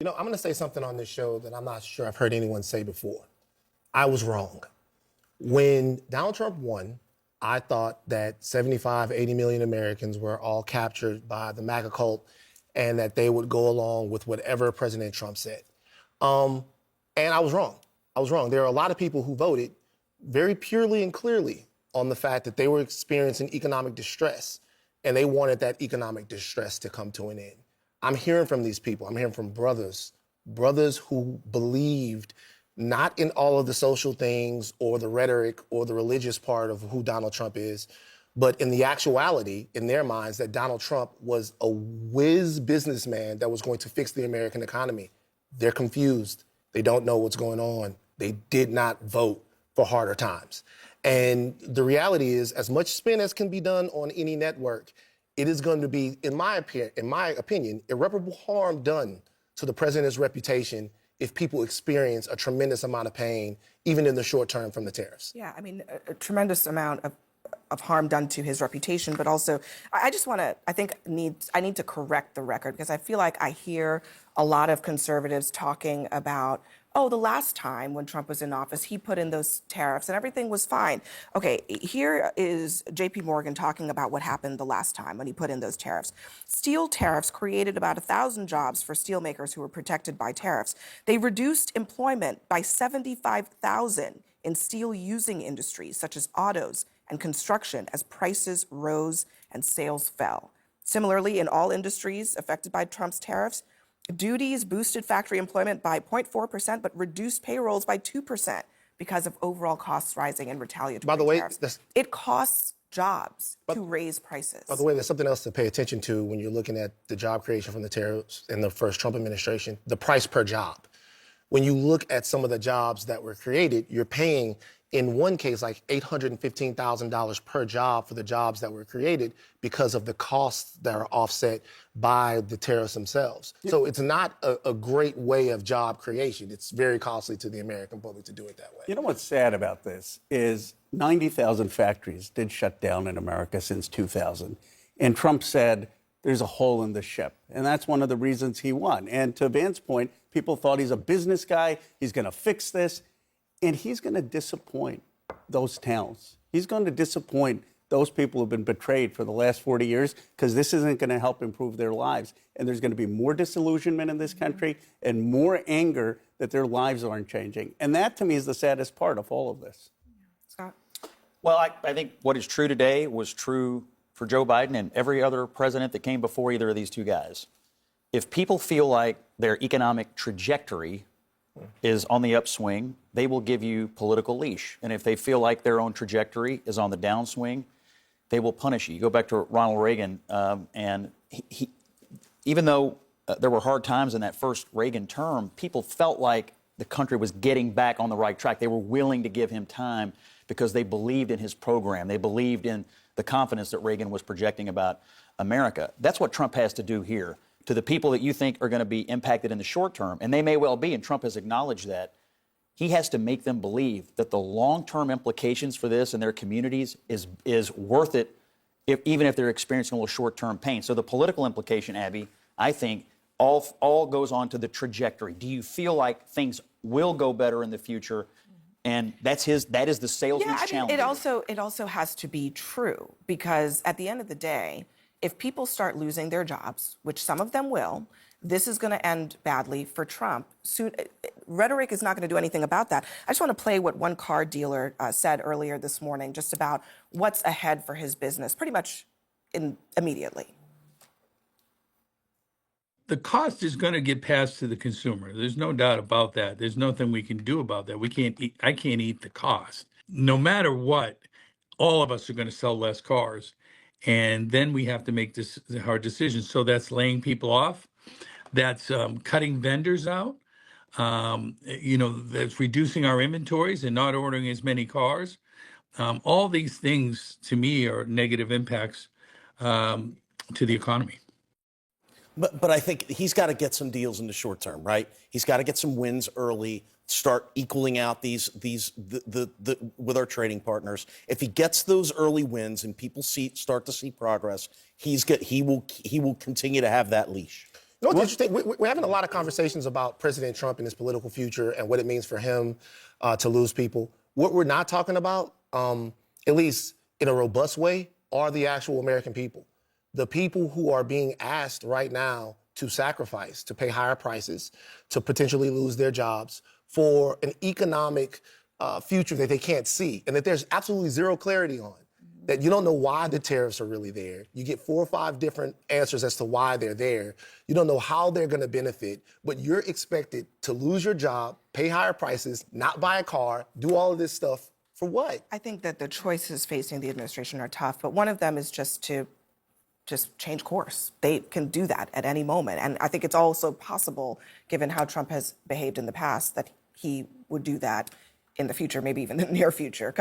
You know, I'm going to say something on this show that I'm not sure I've heard anyone say before. I was wrong. When Donald Trump won, I thought that 75, 80 million Americans were all captured by the MAGA cult and that they would go along with whatever President Trump said. And I was wrong. I was wrong. There are a lot of people who voted very purely and clearly on the fact that they were experiencing economic distress and they wanted that economic distress to come to an end. I'm hearing from these people. I'm hearing from brothers who believed not in all of the social things or the rhetoric or the religious part of who Donald Trump is, but in the actuality, in their minds, that Donald Trump was a whiz businessman that was going to fix the American economy. They're confused. They don't know what's going on. They did not vote for harder times. And the reality is, as much spin as can be done on any network, it is going to be, in my opinion, irreparable harm done to the president's reputation if people experience a tremendous amount of pain, even in the short term, from the tariffs. Yeah, I mean, a tremendous amount of harm done to his reputation, but also, I just want to, I need to correct the record, because I feel like I hear a lot of conservatives talking about, oh, the last time when Trump was in office, he put in those tariffs and everything was fine. Okay, here is JP Morgan talking about what happened the last time when he put in those tariffs. Steel tariffs created about 1,000 jobs for steelmakers who were protected by tariffs. They reduced employment by 75,000 in steel-using industries such as autos and construction as prices rose and sales fell. Similarly, in all industries affected by Trump's tariffs, duties boosted factory employment by 0.4%, but reduced payrolls by 2% because of overall costs rising and retaliatory By the way, tariffs. It costs jobs to raise prices. By the way, there's something else to pay attention to when you're looking at the job creation from the tariffs in the first Trump administration, the price per job. When you look at some of the jobs that were created, you're paying, in one case, like $815,000 per job for the jobs that were created because of the costs that are offset by the tariffs themselves. Yeah. So it's not a great way of job creation. It's very costly to the American public to do it that way. You know what's sad about this is 90,000 factories did shut down in America since 2000. And Trump said, there's a hole in the ship. And that's one of the reasons he won. And to Van's point, people thought he's a business guy. He's going to fix this. And he's going to disappoint those towns. He's going to disappoint those people who've been betrayed for the last 40 years, because this isn't going to help improve their lives. And there's going to be more disillusionment in this country and more anger that their lives aren't changing. And that, to me, is the saddest part of all of this. Scott? Well, I think what is true today was true for Joe Biden and every other president that came before either of these two guys. If people feel like their economic trajectory is on the upswing, they will give you political leash. And if they feel like their own trajectory is on the downswing, they will punish you. You go back to Ronald Reagan, and he even though there were hard times in that first Reagan term, people felt like the country was getting back on the right track. They were willing to give him time because they believed in his program. They believed in the confidence that Reagan was projecting about America. That's what Trump has to do here. To the people that you think are going to be impacted in the short term, and they may well be, and Trump has acknowledged that, he has to make them believe that the long-term implications for this in their communities is worth it, even if they're experiencing a little short-term pain. So the political implication, Abby, I think, all goes on to the trajectory. Do you feel like things will go better in the future? And that is the salesman's challenge. It also has to be true, because at the end of the day, if people start losing their jobs, which some of them will, this is going to end badly for Trump. Soon, rhetoric is not going to do anything about that. I just want to play what one car dealer said earlier this morning, just about what's ahead for his business, pretty much immediately. The cost is going to get passed to the consumer. There's no doubt about that. There's nothing we can do about that. I can't eat the cost. No matter what, all of us are going to sell less cars. And then we have to make hard decisions. So that's laying people off. That's cutting vendors out. That's reducing our inventories and not ordering as many cars. All these things, to me, are negative impacts to the economy. But I think he's got to get some deals in the short term, right? He's got to get some wins early, start equaling out these with our trading partners. If he gets those early wins and people start to see progress, he will continue to have that leash. No, it's interesting. We're having a lot of conversations about President Trump and his political future and what it means for him to lose people. What we're not talking about, at least in a robust way, are the actual American people. The people who are being asked right now to sacrifice, to pay higher prices, to potentially lose their jobs for an economic future that they can't see and that there's absolutely zero clarity on. That you don't know why the tariffs are really there. You get 4 or 5 different answers as to why they're there. You don't know how they're going to benefit, but you're expected to lose your job, pay higher prices, not buy a car, do all of this stuff for what? I think that the choices facing the administration are tough, but one of them is just to change course. They can do that at any moment. And I think it's also possible, given how Trump has behaved in the past, that he would do that in the future, maybe even the near future.